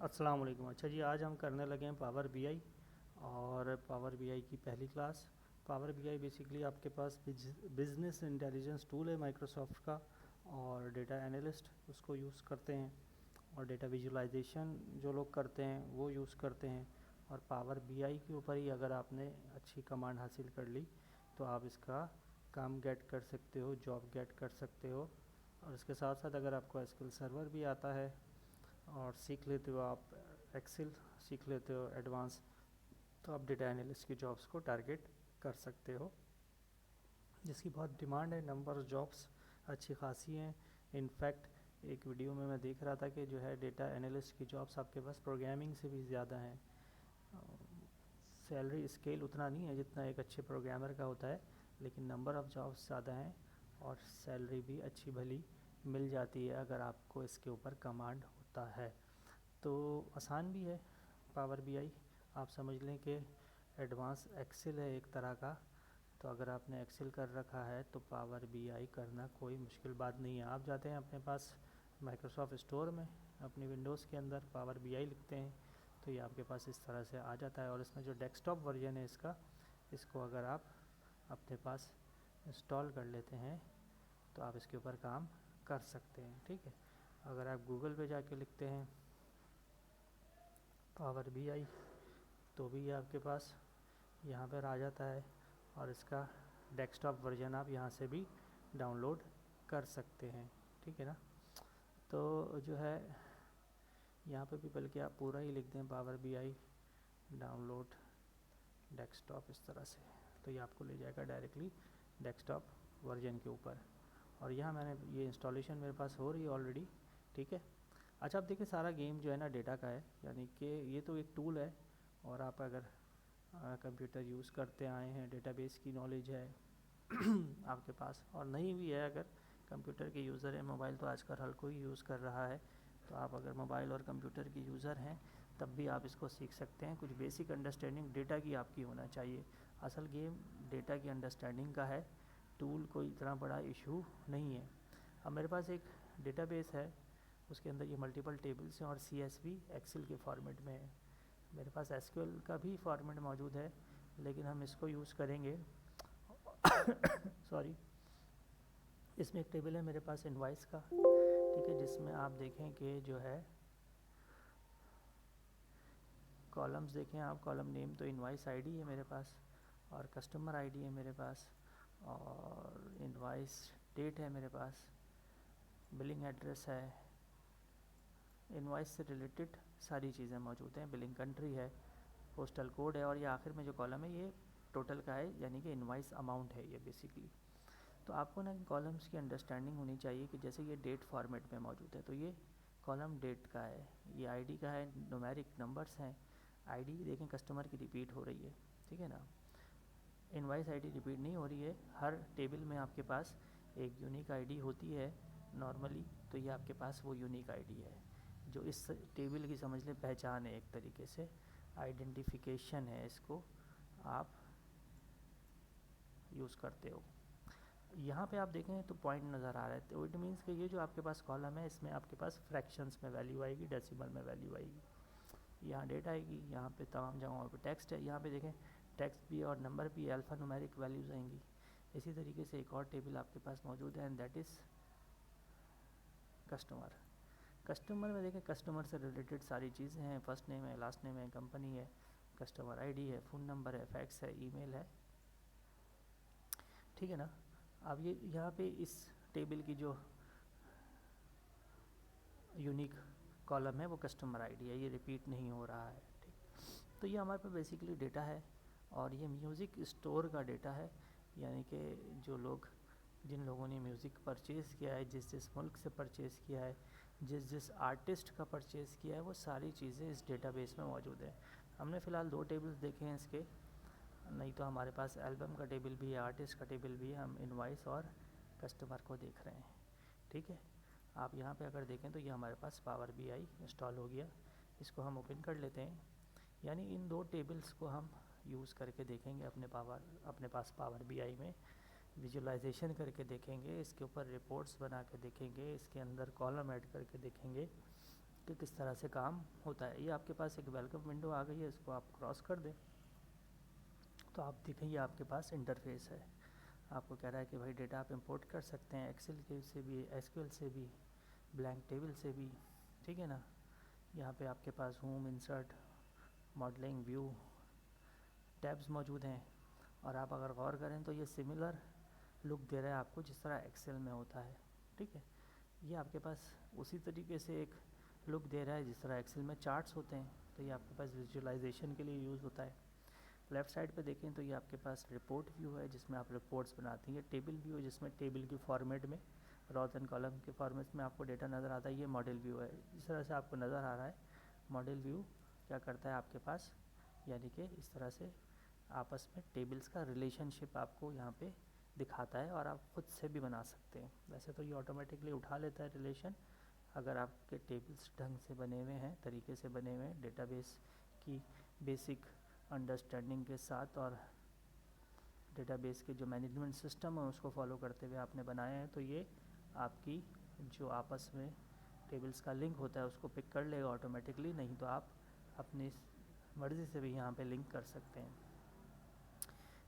अस्सलाम वालेकुम। अच्छा जी, आज हम करने लगे हैं पावर बीआई और पावर बीआई की पहली क्लास। पावर बीआई बेसिकली आपके पास बिजनेस इंटेलिजेंस टूल है माइक्रोसॉफ्ट का, और डेटा एनालिस्ट उसको यूज़ करते हैं, और डेटा विजुलाइजेशन जो लोग करते हैं वो यूज़ करते हैं। और पावर बीआई के ऊपर ही अगर आपने अच्छी कमांड हासिल कर ली तो आप इसका काम गेट कर सकते हो, जॉब गेट कर सकते हो। और इसके साथ साथ अगर आपको एसक्यूएल सर्वर भी आता है और सीख लेते हो, आप एक्सेल सीख लेते हो एडवांस, तो आप डेटा एनालिस्ट की जॉब्स को टारगेट कर सकते हो, जिसकी बहुत डिमांड है। नंबर ऑफ जॉब्स अच्छी खासी हैं। इनफैक्ट एक वीडियो में मैं देख रहा था कि जो है डेटा एनालिस्ट की जॉब्स आपके पास प्रोग्रामिंग से भी ज़्यादा हैं। सैलरी स्केल उतना नहीं है जितना एक अच्छे प्रोग्रामर का होता है, लेकिन नंबर ऑफ़ जॉब्स ज़्यादा हैं और सैलरी भी अच्छी भली मिल जाती है अगर आपको इसके ऊपर कमांड होता है। तो आसान भी है पावर बीआई। आप समझ लें कि एडवांस एक्सेल है एक तरह का। तो अगर आपने एक्सेल कर रखा है तो पावर बीआई करना कोई मुश्किल बात नहीं है। आप जाते हैं अपने पास माइक्रोसॉफ्ट स्टोर में, अपनी विंडोज़ के अंदर पावर बीआई लिखते हैं तो ये आपके पास इस तरह से आ जाता है। और इसमें जो डेस्कटॉप वर्जन है इसका, इसको अगर आप अपने पास इंस्टॉल कर लेते हैं तो आप इसके ऊपर काम कर सकते हैं। ठीक है, अगर आप गूगल पे जाके लिखते हैं पावर बीआई तो भी आपके पास यहाँ पर आ जाता है, और इसका डेस्कटॉप वर्जन आप यहाँ से भी डाउनलोड कर सकते हैं। ठीक है ना। तो जो है यहाँ पे भी बल्कि आप पूरा ही लिख दें पावर बीआई डाउनलोड डेस्कटॉप इस तरह से, तो ये आपको ले जाएगा डायरेक्टली डेस्कटॉप वर्जन के ऊपर। और यहाँ मैंने ये इंस्टॉलेशन मेरे पास हो रही है ऑलरेडी। ठीक है। अच्छा, आप देखिए सारा गेम जो है ना डेटा का है, यानी कि ये तो एक टूल है, और आप अगर कंप्यूटर यूज़ करते आए हैं, डेटाबेस की नॉलेज है आपके पास, और नहीं भी है अगर कंप्यूटर के यूज़र है, मोबाइल तो आजकल हर कोई यूज़ कर रहा है, तो आप अगर मोबाइल और कंप्यूटर के यूज़र हैं तब भी आप इसको सीख सकते हैं। कुछ बेसिक अंडरस्टैंडिंग डेटा की आपकी होना चाहिए। असल गेम डेटा की अंडरस्टैंडिंग का है, टूल कोई इतना बड़ा इशू नहीं है। अब मेरे पास एक डेटाबेस है, उसके अंदर ये मल्टीपल टेबल्स हैं और CSV एक्सेल के फॉर्मेट में है। मेरे पास एसक्यूएल का भी फॉर्मेट मौजूद है, लेकिन हम इसको यूज़ करेंगे सॉरी। इसमें एक टेबल है मेरे पास इनवाइस का, ठीक है, जिसमें आप देखें कि जो है कॉलम्स देखें आप, कॉलम नेम तो इनवाइस आईडी है मेरे पास, और कस्टमर आईडी है मेरे पास, और इनवाइस डेट है मेरे पास, बिलिंग एड्रेस है, इनवाइस से रिलेटेड सारी चीज़ें मौजूद हैं, बिलिंग कंट्री है, पोस्टल कोड है, और ये आखिर में जो कॉलम है ये टोटल का है, यानी कि इनवाइस अमाउंट है ये बेसिकली। तो आपको ना कॉलम्स की अंडरस्टैंडिंग होनी चाहिए कि जैसे ये डेट फॉर्मेट में मौजूद है तो ये कॉलम डेट का है, ये आईडी का है, न्यूमेरिक नंबर्स हैं। आईडी देखें कस्टमर की रिपीट हो रही है, ठीक है ना, इनवाइस आईडी रिपीट नहीं हो रही है। हर टेबल में आपके पास एक यूनिक आईडी होती है नॉर्मली, तो ये आपके पास वो यूनिक आईडी है जो इस टेबल की समझ लें पहचान है, एक तरीके से आइडेंटिफिकेशन है, इसको आप यूज़ करते हो। यहाँ पे आप देखें तो पॉइंट नज़र आ रहा है, तो इट मीन्स कि ये जो आपके पास कॉलम है इसमें आपके पास फ्रैक्शंस में वैल्यू आएगी, डेसिमल में वैल्यू आएगी, यहाँ डेट आएगी, यहाँ पे तमाम जगहों पे टेक्स्ट है, यहाँ पे देखें टेक्स्ट भी और नंबर भी, अल्फ़ा न्यूमेरिक वैल्यूज़ आएंगी। इसी तरीके से एक और टेबल आपके पास मौजूद है, and that is customer. Customer में देखें कस्टमर से रिलेटेड सारी चीज़ें हैं, फर्स्ट नेम है, लास्ट नेम है, कंपनी है, कस्टमर आईडी है, फ़ोन नंबर है, फैक्स है, ईमेल है, ठीक है ना। अब ये यहाँ पे इस टेबल की जो यूनिक कॉलम है वो कस्टमर आईडी है, ये रिपीट नहीं हो रहा है, ठीक। तो ये हमारे पास बेसिकली डेटा है, और ये म्यूज़िक स्टोर का डेटा है, यानी कि जो लोग, जिन लोगों ने म्यूज़िक परचेज़ किया है, जिस जिस मुल्क से परचेज़ किया है, जिस जिस आर्टिस्ट का परचेज़ किया है, वो सारी चीज़ें इस डेटाबेस में मौजूद है। हमने फ़िलहाल 2 टेबल्स देखे हैं इसके, नहीं तो हमारे पास एल्बम का टेबल भी है, आर्टिस्ट का टेबल भी है, हम इनवाइस और कस्टमर को देख रहे हैं, ठीक है। आप यहाँ पे अगर देखें तो ये हमारे पास पावर बीआई इंस्टॉल हो गया, इसको हम ओपन कर लेते हैं। यानी इन 2 टेबल्स को हम यूज़ करके देखेंगे अपने पास पावर बीआई में, विजुलाइजेशन करके देखेंगे, इसके ऊपर रिपोर्ट्स बना के देखेंगे, इसके अंदर कॉलम ऐड करके देखेंगे, कि किस तरह से काम होता है। ये आपके पास एक वेलकम विंडो आ गई है, इसको आप क्रॉस कर दें तो आप देखें ये आपके पास इंटरफेस है। आपको कह रहा है कि भाई डेटा आप इंपोर्ट कर सकते हैं एक्सेल के से भी, एसक्यूएल से भी, ब्लैंक टेबल से भी, ठीक है ना। यहाँ पे आपके पास home, insert, modelling, view, tabs मौजूद हैं। और आप अगर गौर करें तो ये सिमिलर लुक दे रहा है आपको जिस तरह एक्सेल में होता है, ठीक है। ये आपके पास उसी तरीके से एक लुक दे रहा है जिस तरह एक्सेल में चार्ट्स होते हैं, तो ये आपके पास विजुअलाइजेशन के लिए यूज़ होता है। लेफ़्ट साइड पे देखें तो ये आपके पास रिपोर्ट व्यू है जिसमें आप रिपोर्ट्स बनाते हैं। ये टेबल व्यू है जिसमें टेबल की फॉर्मेट में, रॉज एंड कॉलम के फॉर्मेट में आपको डेटा नज़र आता है। ये मॉडल व्यू है, इस तरह से आपको नज़र आ रहा है। मॉडल व्यू क्या करता है आपके पास, यानी कि इस तरह से आपस में टेबल्स का रिलेशनशिप आपको यहाँ पे दिखाता है, और आप खुद से भी बना सकते हैं। वैसे तो ये ऑटोमेटिकली उठा लेता है रिलेशन, अगर आपके टेबल्स ढंग से बने हुए हैं, तरीके से बने हुए हैं, डेटाबेस की बेसिक अंडरस्टैंडिंग के साथ और डेटाबेस के जो मैनेजमेंट सिस्टम है उसको फॉलो करते हुए आपने बनाए हैं, तो ये आपकी जो आपस में टेबल्स का लिंक होता है उसको पिक कर लेगा ऑटोमेटिकली। नहीं तो आप अपनी मर्ज़ी से भी यहाँ पे लिंक कर सकते हैं।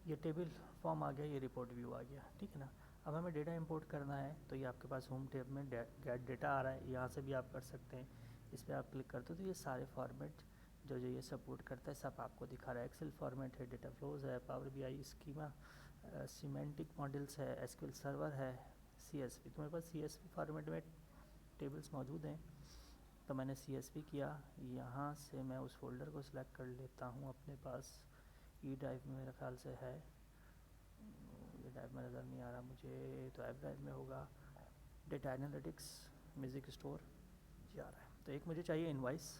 ये टेबल फॉर्म आ गया, ये रिपोर्ट व्यू आ गया, ठीक है ना। अब हमें डेटा इंपोर्ट करना है तो ये आपके पास होम टैब में गेट डेटा आ रहा है, यहाँ से भी आप कर सकते हैं। इस पर आप क्लिक करते हो तो ये सारे फॉर्मेट जो ये सपोर्ट करता है सब आपको दिखा रहा है। एक्सेल फॉर्मेट है, डेटा फ्लोज है, power BI schema, semantic models है, एसक्यूएल सर्वर है, सीएसवी। तो मेरे पास सीएसवी फॉर्मेट में टेबल्स मौजूद हैं, तो मैंने सीएसवी किया। यहाँ से मैं उस फोल्डर को सिलेक्ट कर लेता हूँ, अपने पास ई ड्राइव में मेरे ख्याल से है, ये ड्राइव में नज़र नहीं आ रहा मुझे, तो ऐप ड्राइव में होगा। डेटा एनालिटिक्स, म्यूज़िक स्टोर, ये आ रहा है। तो एक मुझे चाहिए इनवाइस,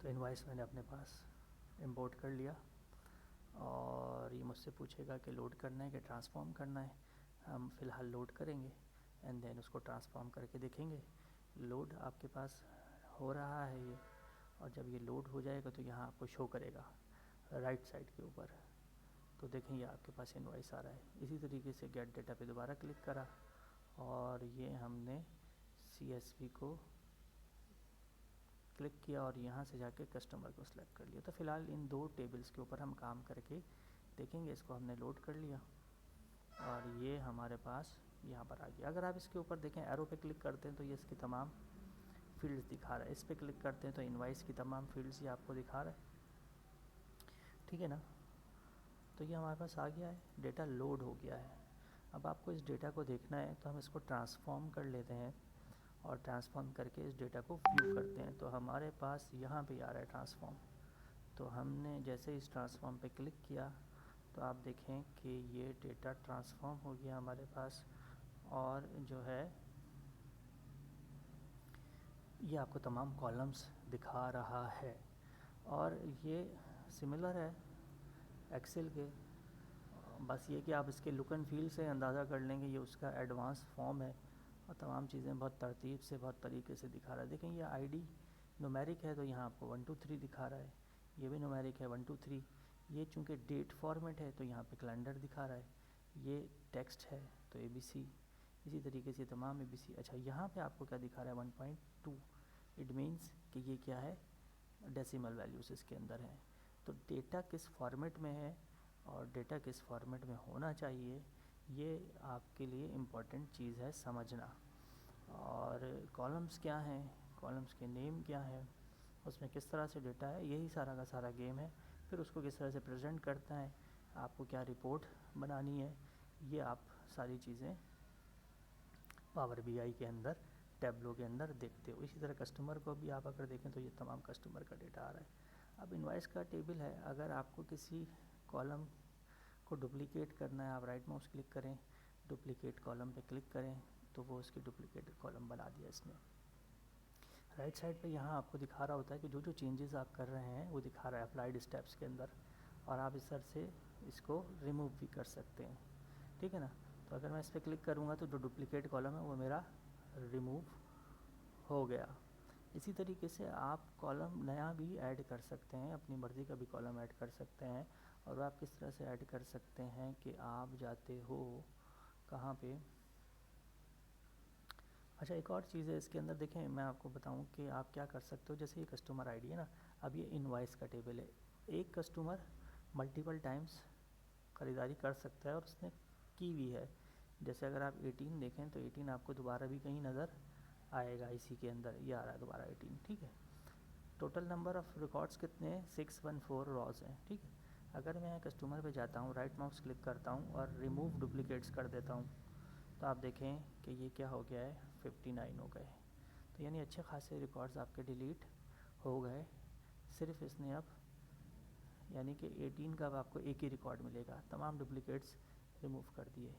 तो इनवाइस मैंने अपने पास इंपोर्ट कर लिया, और ये मुझसे पूछेगा कि लोड करना है कि ट्रांसफॉर्म करना है। हम फ़िलहाल लोड करेंगे एंड देन उसको ट्रांसफॉर्म करके देखेंगे। लोड आपके पास हो रहा है ये, और जब ये लोड हो जाएगा तो यहाँ आपको शो करेगा राइट साइड के ऊपर। तो देखें ये आपके पास इनवाइस आ रहा है। इसी तरीके से गेट डेटा पे दोबारा क्लिक करा, और ये हमने सीएसवी को क्लिक किया और यहाँ से जाके कस्टमर को सिलेक्ट कर लिया। तो फ़िलहाल इन दो टेबल्स के ऊपर हम काम करके देखेंगे। इसको हमने लोड कर लिया और ये हमारे पास यहाँ पर आ गया। अगर आप इसके ऊपर देखें, एरो पे क्लिक करते हैं तो ये इसकी तमाम फील्ड्स दिखा रहा है। इस पर क्लिक करते हैं तो इनवाइस की तमाम फील्ड्स ये आपको दिखा रहा है, ठीक है ना। तो ये हमारे पास आ गया है, डेटा लोड हो गया है। अब आपको इस डेटा को देखना है तो हम इसको ट्रांसफॉर्म कर लेते हैं, और ट्रांसफॉर्म करके इस डेटा को व्यू करते हैं। तो हमारे पास यहाँ पे आ रहा है ट्रांसफॉर्म। तो हमने जैसे इस ट्रांसफॉर्म पे क्लिक किया तो आप देखें कि ये डेटा ट्रांसफॉर्म हो गया हमारे पास, और जो है ये आपको तमाम कॉलम्स दिखा रहा है। और ये सिमिलर है एक्सेल के, बस ये कि आप इसके लुक एंड फील से अंदाज़ा कर लेंगे ये उसका एडवांस फॉर्म है, और तमाम चीज़ें बहुत तरतीब से, बहुत तरीके से दिखा रहा है। देखें ये आईडी न्यूमेरिक है तो यहाँ आपको 1 2 3 दिखा रहा है, ये भी न्यूमेरिक है 1 2 3। ये चूँकि डेट फॉर्मेट है तो यहाँ पे कैलेंडर दिखा रहा है। ये टेक्स्ट है तो ABC, इसी तरीके से तमाम ABC। अच्छा, यहाँ पे आपको क्या दिखा रहा है 1.2, इट मीन्स कि ये क्या है, डेसिमल वैल्यूज़ इसके अंदर हैं। तो डेटा किस फॉर्मेट में है और डेटा किस फॉर्मेट में होना चाहिए, ये आपके लिए इम्पॉर्टेंट चीज़ है समझना। और कॉलम्स क्या हैं, कॉलम्स के नेम क्या हैं, उसमें किस तरह से डेटा है, यही सारा का सारा गेम है। फिर उसको किस तरह से प्रेजेंट करता है, आपको क्या रिपोर्ट बनानी है, ये आप सारी चीज़ें पावर बीआई के अंदर, टैब्लो के अंदर देखते हो। इसी तरह कस्टमर को भी आप अगर देखें तो ये तमाम कस्टमर का डेटा आ रहा है। अब इनवाइस का टेबल है, अगर आपको किसी कॉलम को डुप्लिकेट करना है, आप राइट माउस क्लिक करें, डुप्लिकेट कॉलम पे क्लिक करें, तो वो उसकी डुप्लिकेट कॉलम बना दिया इसने। राइट साइड पे यहाँ आपको दिखा रहा होता है कि जो जो चेंजेस आप कर रहे हैं वो दिखा रहा है अप्लाइड स्टेप्स के अंदर, और आप इस तरह से इसको रिमूव भी कर सकते हैं, ठीक है ना। तो अगर मैं इस पर क्लिक करूँगा तो जो डुप्लिकेट कॉलम है वो मेरा रिमूव हो गया। इसी तरीके से आप कॉलम नया भी ऐड कर सकते हैं, अपनी मर्ज़ी का भी कॉलम ऐड कर सकते हैं। और आप किस तरह से ऐड कर सकते हैं कि आप जाते हो कहाँ पे, अच्छा, एक और चीज़ है इसके अंदर, देखें मैं आपको बताऊं कि आप क्या कर सकते हो। जैसे ये कस्टमर आईडी है ना, अब ये इनवॉइस का टेबल है। एक कस्टमर मल्टीपल टाइम्स ख़रीदारी कर सकता है और उसने की भी है। जैसे अगर आप 18 देखें तो 18 आपको दोबारा भी कहीं नज़र आएगा, इसी के अंदर ये आ रहा है दोबारा 18, ठीक है। टोटल नंबर ऑफ़ रिकॉर्ड्स कितने हैं, 614 रॉज हैं, ठीक है। अगर मैं कस्टमर पे जाता हूँ, राइट माउस क्लिक करता हूँ और रिमूव डुप्लीकेट्स कर देता हूँ, तो आप देखें कि ये क्या हो गया है, 59 हो गए। तो यानी अच्छे खासे रिकॉर्ड्स आपके डिलीट हो गए, सिर्फ इसने अब, यानी कि 18 का अब आपको एक ही रिकॉर्ड मिलेगा, तमाम डुप्लीकेट्स रिमूव कर दिए।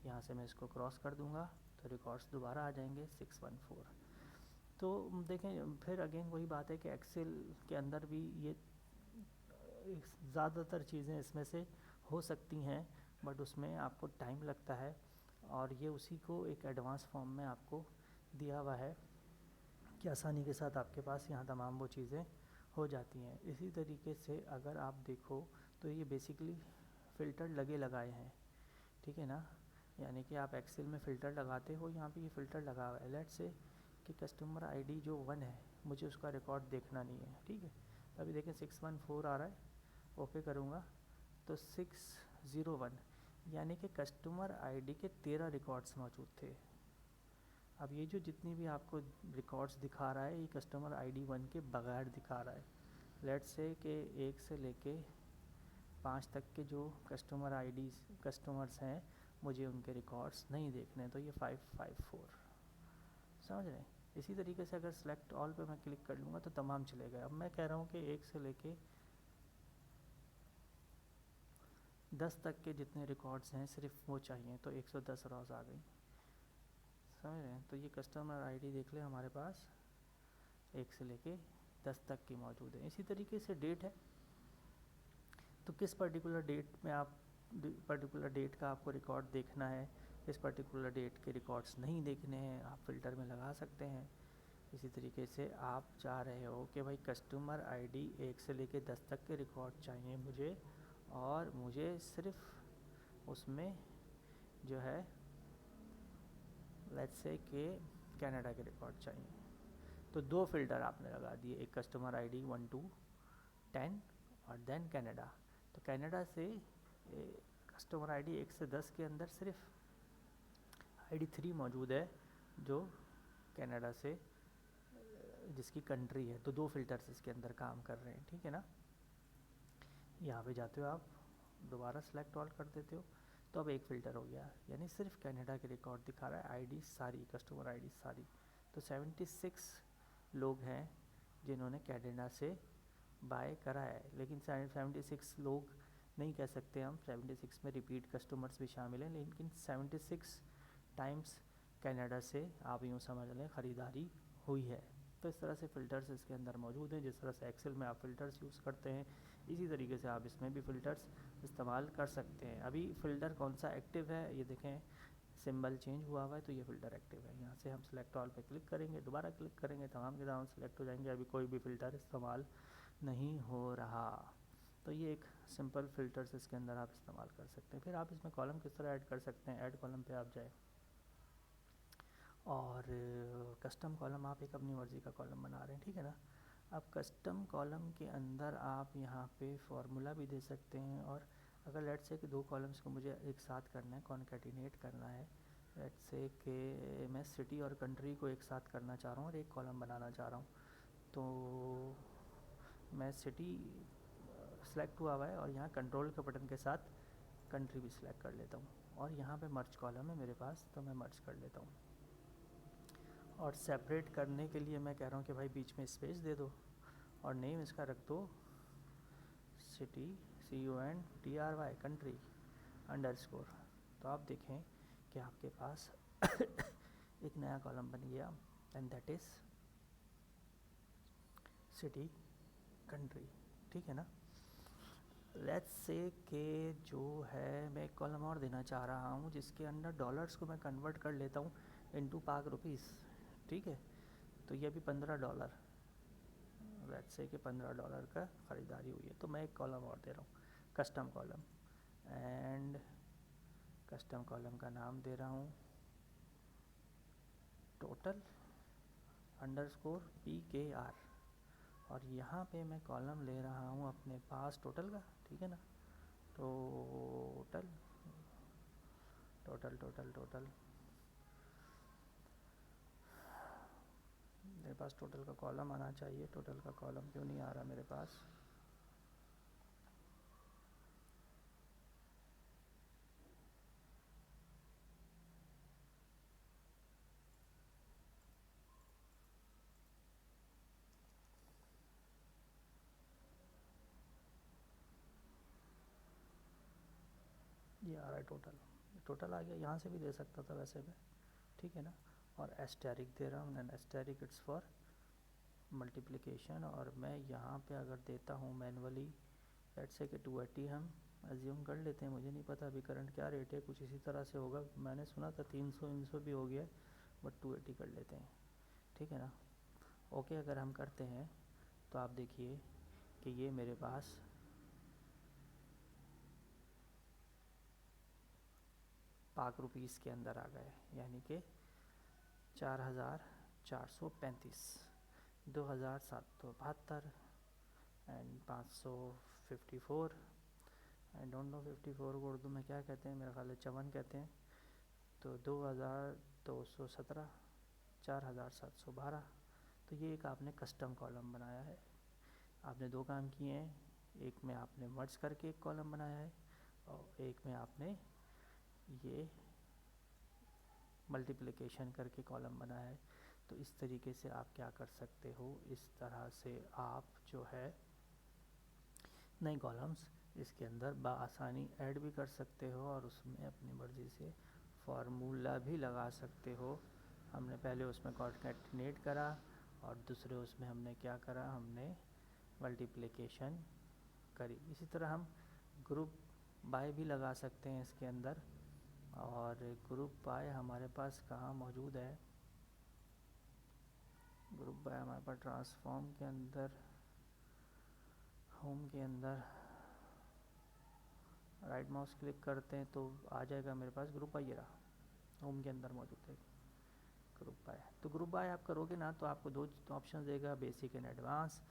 यहाँ से मैं इसको क्रॉस कर दूँगा तो रिकॉर्ड्स दोबारा आ जाएंगे 614। तो देखें फिर अगेन वही बात है कि एक्सेल के अंदर भी ये ज़्यादातर चीज़ें इसमें से हो सकती हैं, बट उसमें आपको टाइम लगता है, और ये उसी को एक एडवांस फॉर्म में आपको दिया हुआ है कि आसानी के साथ आपके पास यहाँ तमाम वो चीज़ें हो जाती हैं। इसी तरीके से अगर आप देखो तो ये बेसिकली फ़िल्टर लगे लगाए हैं, ठीक है ना। यानी कि आप एक्सेल में फ़िल्टर लगाते हो, यहाँ पे ये फ़िल्टर लगा हुआ है। लेट्स से कि कस्टमर आईडी जो 1 है, मुझे उसका रिकॉर्ड देखना नहीं है, ठीक है। तो अभी देखें 614 आ रहा है, ओके करूँगा तो 601, यानी कि कस्टमर आईडी के 13 रिकॉर्ड्स मौजूद थे। अब ये जो जितनी भी आपको रिकॉर्ड्स दिखा रहा है, ये कस्टमर आईडी 1 के बगैर दिखा रहा है। लेट्स से कि 1 से लेके 5 तक के जो कस्टमर आईडी कस्टमर्स हैं, मुझे उनके रिकॉर्ड्स नहीं देखने हैं, तो ये 554, समझ रहे हैं। इसी तरीके से अगर सेलेक्ट ऑल पे मैं क्लिक कर लूँगा तो तमाम चले गए। अब मैं कह रहा हूँ कि 1 से लेके 10 तक के जितने रिकॉर्ड्स हैं सिर्फ वो चाहिए, तो 110 रॉज आ गई, समझ रहे हैं। तो ये कस्टमर आईडी देख ले हमारे पास 1 से लेके 10 तक की मौजूद है। इसी तरीके से डेट है, तो किस पर्टिकुलर डेट में आप पर्टिकुलर डेट का आपको रिकॉर्ड देखना है, इस पर्टिकुलर डेट के रिकॉर्ड्स नहीं देखने हैं, आप फ़िल्टर में लगा सकते हैं। इसी तरीके से आप चाह रहे हो कि भाई कस्टमर आईडी 1 से लेके 10 तक के रिकॉर्ड चाहिए मुझे, और मुझे सिर्फ उसमें जो है लेट्स से कि कनाडा के रिकॉर्ड चाहिए, तो 2 फ़िल्टर आपने लगा दिए, एक कस्टमर आईडी 1 to 10 और देन कनाडा। तो कनाडा से कस्टमर आईडी 1 से 10 के अंदर सिर्फ आईडी 3 मौजूद है जो कनाडा से जिसकी कंट्री है, तो 2 फ़िल्टर्स इसके अंदर काम कर रहे हैं, ठीक है ना। यहाँ पे जाते हो आप, दोबारा सेलेक्ट ऑल कर देते हो, तो अब एक फ़िल्टर हो गया, यानी सिर्फ कनाडा के रिकॉर्ड दिखा रहा है, आईडी सारी, कस्टमर आईडी सारी। तो 76 लोग हैं जिन्होंने कनाडा से बाय करा है, लेकिन 76 लोग नहीं कह सकते हम, 76 में रिपीट कस्टमर्स भी शामिल हैं, लेकिन 76 टाइम्स कनाडा से आप यूँ समझ लें ख़रीदारी हुई है। तो इस तरह से फ़िल्टर्स इसके अंदर मौजूद हैं। जिस तरह से एक्सेल में आप फ़िल्टर्स यूज़ करते हैं, इसी तरीके से आप इसमें भी फ़िल्टर्स इस्तेमाल कर सकते हैं। अभी फ़िल्टर कौन सा एक्टिव है ये देखें, सिंबल चेंज हुआ हुआ है, तो ये फ़िल्टर एक्टिव है। यहाँ से हम सेलेक्ट ऑल पे क्लिक करेंगे, दोबारा क्लिक करेंगे, तमाम के तमाम सेलेक्ट हो जाएंगे, अभी कोई भी फ़िल्टर इस्तेमाल नहीं हो रहा। तो ये एक सिंपल फ़िल्टर्स इसके अंदर आप इस्तेमाल कर सकते हैं। फिर आप इसमें कॉलम किस तरह ऐड कर सकते हैं, ऐड कॉलम पे आप जाए और कस्टम कॉलम, आप एक अपनी मर्ज़ी का कॉलम बना रहे हैं, ठीक है ना। अब कस्टम कॉलम के अंदर आप यहाँ पे फार्मूला भी दे सकते हैं, और अगर लेट्स से कि 2 कॉलम्स को मुझे एक साथ करना है, कॉन्कैटिनेट करना है, लेट्स से कि मैं सिटी और कंट्री को एक साथ करना चाह रहा हूँ और एक कॉलम बनाना चाह रहा हूँ, तो मैं सिटी सेलेक्ट हुआ है और यहाँ कंट्रोल के बटन के साथ कंट्री भी सिलेक्ट कर लेता हूँ, और यहाँ पे मर्ज कॉलम है मेरे पास, तो मैं मर्ज कर लेता हूँ। और सेपरेट करने के लिए मैं कह रहा हूँ कि भाई बीच में स्पेस दे दो, और नेम इसका रख दो सिटी, CONTRY, कंट्री _ तो आप देखें कि आपके पास एक नया कॉलम बन गया, and that is city country, ठीक है ना। लेट्स से कि जो है मैं एक कॉलम और देना चाह रहा हूँ जिसके अंदर डॉलर्स को मैं कन्वर्ट कर लेता हूँ इनटू पाक रुपीस, ठीक है। तो ये अभी $15, लेट्स से कि $15 का ख़रीदारी हुई है, तो मैं एक कॉलम और दे रहा हूँ, custom column, and custom column का नाम दे रहा हूँ टोटल अंडरस्कोर PKR, और यहाँ पे मैं कॉलम ले रहा हूँ अपने पास टोटल का, ठीक है ना, टोटल टोटल टोटल टोटल मेरे पास टोटल का कॉलम आना चाहिए, टोटल का कॉलम क्यों नहीं आ रहा मेरे पास? ये आ रहा है टोटल आ गया, यहाँ से भी दे सकता था वैसे मैं, ठीक है ना। और एस्टेरिक दे रहा हूँ, and asterisk it's for multiplication, और मैं यहाँ पे अगर देता हूँ मैनुअली, लेट्स से कि 280 हम अज्यूम कर लेते हैं, मुझे नहीं पता अभी करंट क्या रेट है, कुछ इसी तरह से होगा, मैंने सुना था 300 भी हो गया, बट 280 कर लेते हैं, ठीक है ना। ओके अगर हम करते हैं तो आप देखिए कि ये मेरे पास पाक रुपीज़ के अंदर आ गए, यानी कि 4,435, 2,772 एंड 554, आई डोंट नो 54 को उर्दू में क्या कहते हैं, मेरा ख्याल है चवन कहते हैं, तो 2,217, 4,712। तो ये एक आपने कस्टम कॉलम बनाया है। आपने दो काम किए हैं, एक में आपने मर्ज करके एक कॉलम बनाया है, और एक में आपने ये मल्टीप्लिकेशन करके कॉलम बनाया है। तो इस तरीके से आप क्या कर सकते हो, इस तरह से आप जो है नए कॉलम्स इसके अंदर बआसानी ऐड भी कर सकते हो, और उसमें अपनी मर्ज़ी से फार्मूला भी लगा सकते हो। हमने पहले उसमें कॉन्कैटिनेट करा, और दूसरे उसमें हमने क्या करा, हमने मल्टीप्लिकेशन करी। इसी तरह हम ग्रुप बाय भी लगा सकते हैं इसके अंदर, और ग्रुप बाय हमारे पास कहाँ मौजूद है, ग्रुप बाय हमारे पास ट्रांसफॉर्म के अंदर, होम के अंदर राइट माउस क्लिक करते हैं तो आ जाएगा मेरे पास ग्रुप बाय, ये रहा होम के अंदर मौजूद है ग्रुप बाय। तो ग्रुप बाय आप करोगे ना तो आपको दो ऑप्शन देगा, बेसिक एंड एडवांस।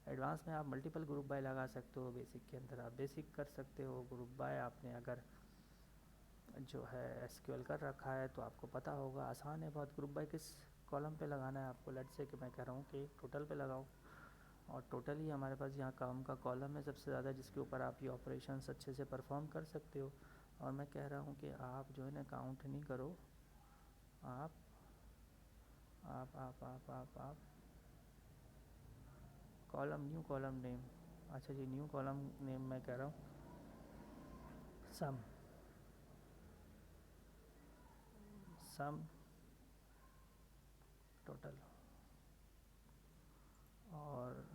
एडवांस में आप मल्टीपल ग्रुप बाय लगा सकते हो, बेसिक के अंदर आप बेसिक कर सकते हो। ग्रुप बाय आपने अगर जो है एसक्यूएल कर रखा है तो आपको पता होगा, आसान है बहुत। ग्रुप बाय किस कॉलम पे लगाना है आपको, लेट्स से कि मैं कह रहा हूँ कि टोटल पे लगाओ, और टोटल ही हमारे पास यहाँ काम का कॉलम है सबसे ज़्यादा, जिसके ऊपर आप ये ऑपरेशंस अच्छे से परफॉर्म कर सकते हो। और मैं कह रहा हूँ कि आप जो है ना काउंट नहीं करो, आप कॉलम, न्यू कॉलम नेम, अच्छा जी न्यू कॉलम नेम मैं कह रहा हूँ सम टोटल, और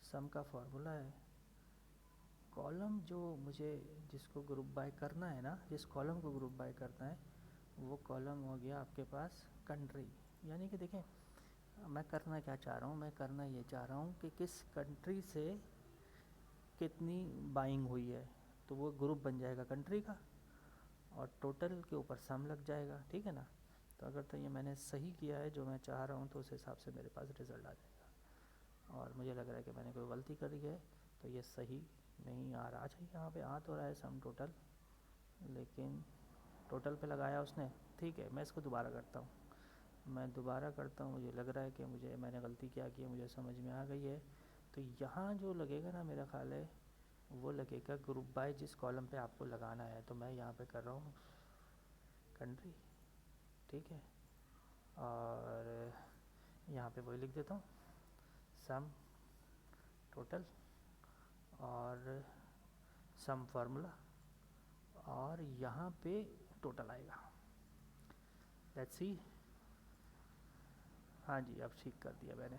सम का फॉर्मूला है कॉलम जो मुझे जिसको ग्रुप बाय करना है ना, जिस कॉलम को ग्रुप बाय करना है वो कॉलम हो गया आपके पास कंट्री। यानी कि देखें मैं करना क्या चाह रहा हूँ, मैं करना ये चाह रहा हूँ कि किस कंट्री से कितनी बाइंग हुई है, तो वो ग्रुप बन जाएगा कंट्री का, और टोटल के ऊपर सम लग जाएगा, ठीक है ना। तो अगर तो ये मैंने सही किया है जो मैं चाह रहा हूँ तो उस हिसाब से मेरे पास रिज़ल्ट आ जाएगा। और मुझे लग रहा है कि मैंने कोई गलती करी है तो ये सही नहीं आ रहा। अच्छा यहाँ पे आ तो रहा है सम टोटल, लेकिन टोटल पे लगाया उसने, ठीक है मैं इसको दोबारा करता हूँ, मैं दोबारा करता हूँ। मुझे लग रहा है कि मैंने गलती क्या की है, मुझे समझ में आ गई है। तो यहाँ जो लगेगा ना मेरा ख्याल है वो लगेगा ग्रुप बाय, जिस कॉलम पे आपको लगाना है। तो मैं यहाँ पे कर रहा हूँ कंट्री, ठीक है, और यहाँ पे वही लिख देता हूँ सम टोटल और सम फार्मूला, और यहाँ पे टोटल आएगा। लेट्स सी, हाँ जी अब ठीक कर दिया मैंने।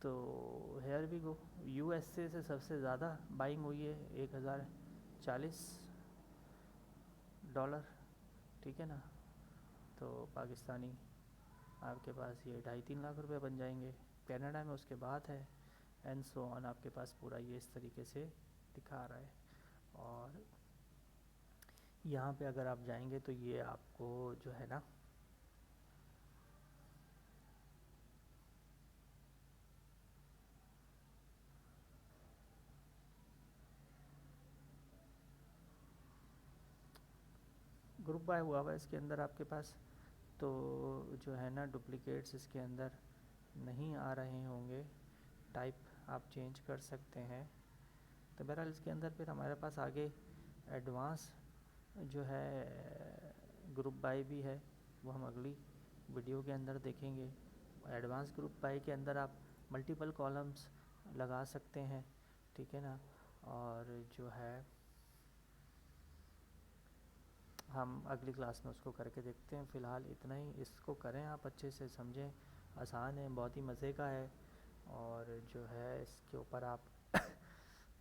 तो हेयर वी गो, यूएसए से सबसे ज़्यादा बाइंग हुई है $1,040, ठीक है ना। तो पाकिस्तानी आपके पास ये 2.5-3 लाख रुपए बन जाएंगे। कनाडा में उसके बाद है, एंड सो ऑन, आपके पास पूरा ये इस तरीके से दिखा रहा है। और यहाँ पे अगर आप जाएंगे तो ये आपको जो है ना ग्रुप बाय हुआ हुआ है इसके अंदर आपके पास, तो जो है ना डुप्लीकेट्स इसके अंदर नहीं आ रहे होंगे, टाइप आप चेंज कर सकते हैं। तो बहरहाल इसके अंदर फिर हमारे पास आगे एडवांस जो है ग्रुप बाय भी है, वो हम अगली वीडियो के अंदर देखेंगे। एडवांस ग्रुप बाय के अंदर आप मल्टीपल कॉलम्स लगा सकते हैं, ठीक है ना। और जो है हम अगली क्लास में उसको करके देखते हैं। फ़िलहाल इतना ही, इसको करें आप अच्छे से समझें, आसान है, बहुत ही मज़े का है। और जो है इसके ऊपर आप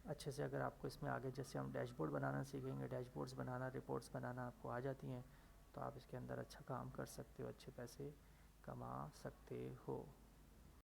अच्छे से, अगर आपको इसमें आगे जैसे हम डैशबोर्ड बनाना सीखेंगे, डैशबोर्ड्स बनाना, रिपोर्ट्स बनाना आपको आ जाती हैं, तो आप इसके अंदर अच्छा काम कर सकते हो, अच्छे पैसे कमा सकते हो।